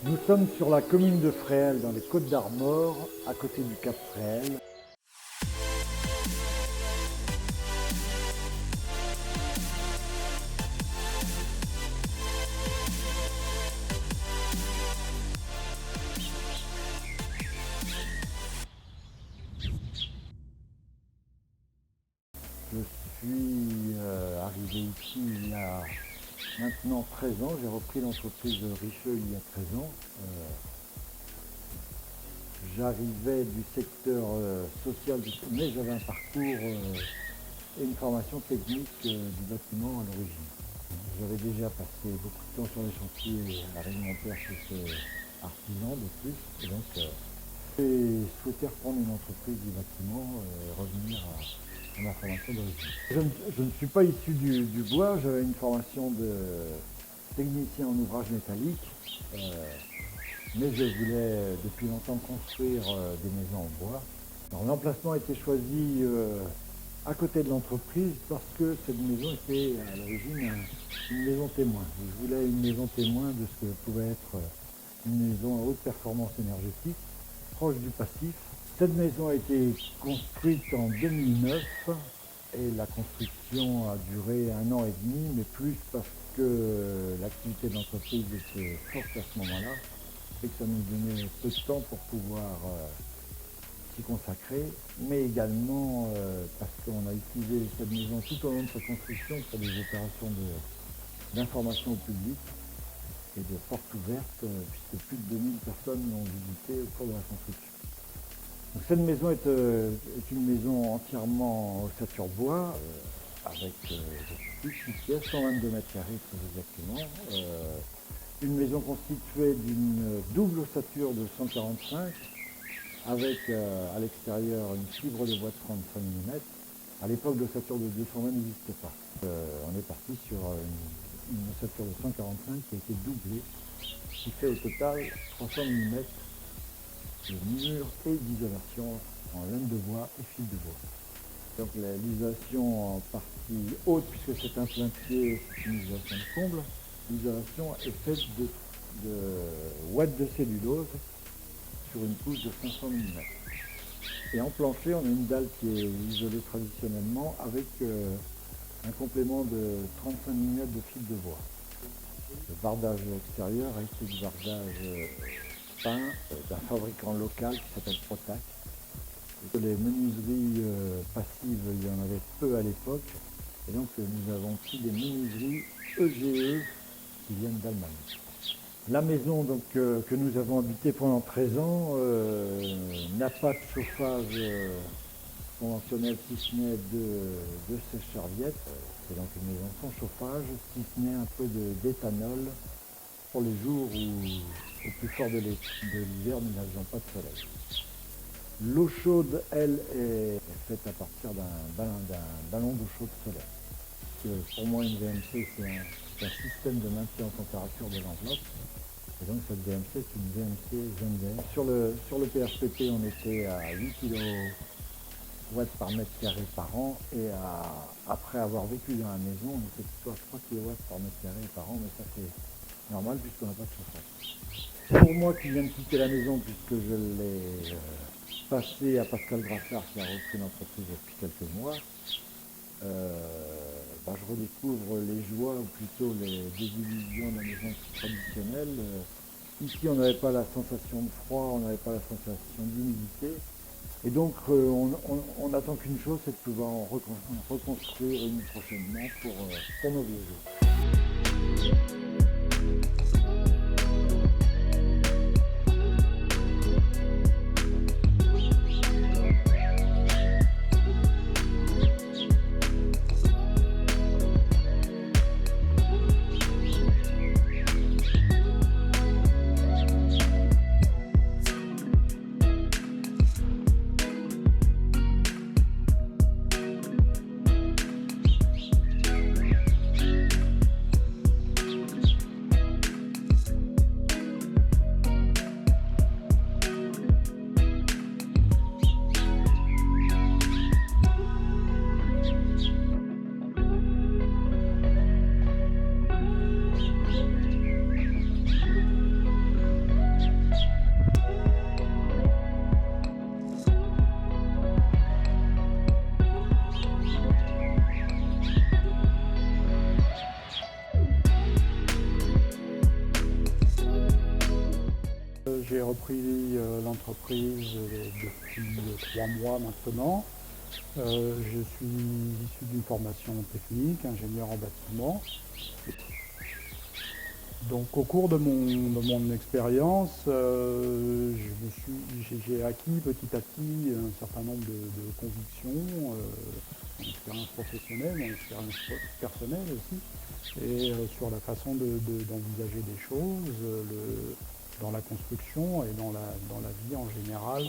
Nous sommes sur la commune de Fréhel, dans les Côtes d'Armor, à côté du Cap Fréhel. Je suis arrivé ici il y a maintenant 13 ans. J'ai repris l'entreprise de Richeux il y a 13 ans. J'arrivais du secteur social, mais j'avais un parcours et une formation technique du bâtiment à l'origine. J'avais déjà passé beaucoup de temps sur les chantiers alimentaires chez ce artisan de plus. Et donc, j'ai souhaité reprendre une entreprise du bâtiment et revenir à ma formation d'origine. Je ne suis pas issu du bois, j'avais une formation de technicien en ouvrage métallique. Mais je voulais depuis longtemps construire des maisons en bois. Alors, l'emplacement a été choisi à côté de l'entreprise parce que cette maison était à l'origine une maison témoin. Je voulais une maison témoin de ce que pouvait être une maison à haute performance énergétique, proche du passif. Cette maison a été construite en 2009 et la construction a duré 1 an et demi, mais plus parce que l'activité de l'entreprise était forte à ce moment-là et que ça nous donnait peu de temps pour pouvoir s'y consacrer, mais également parce qu'on a utilisé cette maison tout au long de sa construction pour des opérations d'information au public et de portes ouvertes, puisque plus de 2000 personnes l'ont visité au cours de la construction. Donc, cette maison est une maison entièrement ossature bois, avec plus 6 pièces, 122 mètres carrés très exactement. Une maison constituée d'une double ossature de 145 avec à l'extérieur une fibre de bois de 35 mm. À l'époque, l'ossature de 220 n'existait pas. On est parti sur une ossature de 145 qui a été doublée, qui fait au total 300 mm de mur et d'isolation en laine de bois et fil de bois. Donc l'isolation en partie haute, puisque c'est un plein pied, c'est une isolation de comble. L'isolation est faite de ouate de cellulose sur une couche de 500 mm. Et en plancher, on a une dalle qui est isolée traditionnellement avec un complément de 35 mm de fil de bois. Le bardage extérieur a été du bardage peint d'un fabricant local qui s'appelle Protac. Les menuiseries passives, il y en avait peu à l'époque. Et donc nous avons pris des menuiseries EGE qui viennent d'Allemagne. La maison donc, que nous avons habitée pendant 13 ans n'a pas de chauffage conventionnel si ce n'est de sèche-serviettes. C'est donc une maison sans chauffage, si ce n'est un peu d'éthanol pour les jours où, au plus fort de l'hiver, nous n'avions pas de soleil. L'eau chaude, elle, est faite à partir d'un ballon d'eau chaude solaire. Pour moi, une VMC, c'est un système de maintien en température de l'enveloppe. Et donc cette VMC, c'est une VMC Zender. Sur le PHPP, on était à 8 kW par mètre carré par an. Et après avoir vécu dans la maison, on était plutôt à 3 kW par mètre carré par an. Mais ça, c'est normal puisqu'on n'a pas de chauffage. Pour moi qui viens de quitter la maison, puisque je l'ai passé à Pascal Grassard, qui a repris l'entreprise depuis quelques mois, je redécouvre les joies, ou plutôt les désillusions de la maison traditionnelle. Ici, on n'avait pas la sensation de froid, on n'avait pas la sensation d'humidité. Et donc, on n'attend qu'une chose, c'est de pouvoir en reconstruire une prochainement pour nos vieux jours. repris l'entreprise depuis 3 mois maintenant. Je suis issu d'une formation technique, ingénieur en bâtiment. Donc au cours de mon expérience, j'ai acquis petit à petit un certain nombre de convictions, mon expérience professionnelle, mon expérience personnelle aussi, et sur la façon d'envisager des choses, dans la construction et dans la vie en général,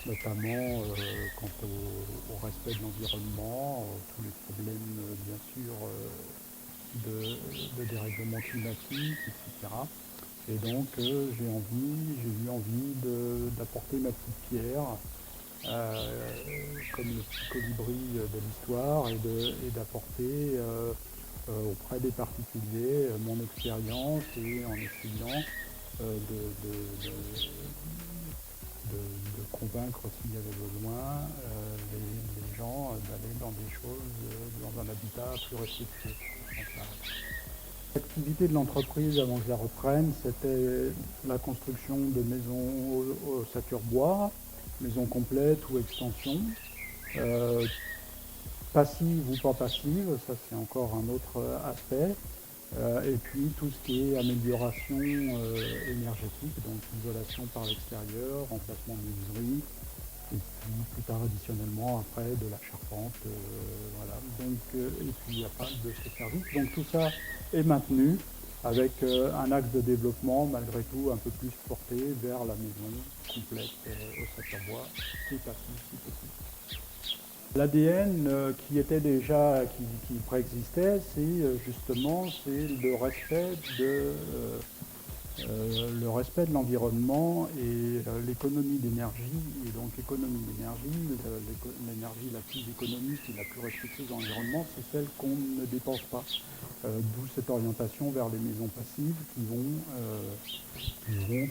notamment quant au respect de l'environnement, tous les problèmes bien sûr de dérèglement climatique, etc. Et donc j'ai eu envie d'apporter ma petite pierre, comme le petit colibri de l'histoire, et d'apporter auprès des particuliers mon expérience, et en essayant de convaincre, s'il y avait besoin, les gens d'aller dans des choses, dans un habitat plus respectueux. L'activité de l'entreprise avant que je la reprenne, c'était la construction de maisons au ossature bois, maisons complètes ou extensions, passives ou pas passives, ça c'est encore un autre aspect. Et puis tout ce qui est amélioration énergétique, donc isolation par l'extérieur, remplacement de menuiserie, et puis plus tard additionnellement après de la charpente, voilà. Donc, et puis il n'y a pas de ce service. Donc tout ça est maintenu avec un axe de développement malgré tout un peu plus porté vers la maison complète ossature bois et passive si possible. L'ADN qui était déjà, qui préexistait, c'est justement le respect de l'environnement et l'économie d'énergie. Et donc l'économie d'énergie, l'énergie la plus économique et la plus respectueuse de l'environnement, c'est celle qu'on ne dépense pas. D'où cette orientation vers les maisons passives qui vont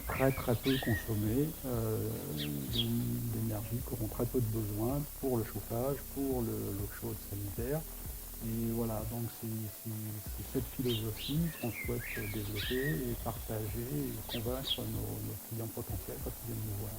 très très peu consommer d'énergie, qui auront très peu de besoin pour le chauffage, pour l'eau chaude sanitaire. Et voilà, donc c'est cette philosophie qu'on souhaite développer et partager et convaincre nos clients potentiels quand ils viennent nous voir.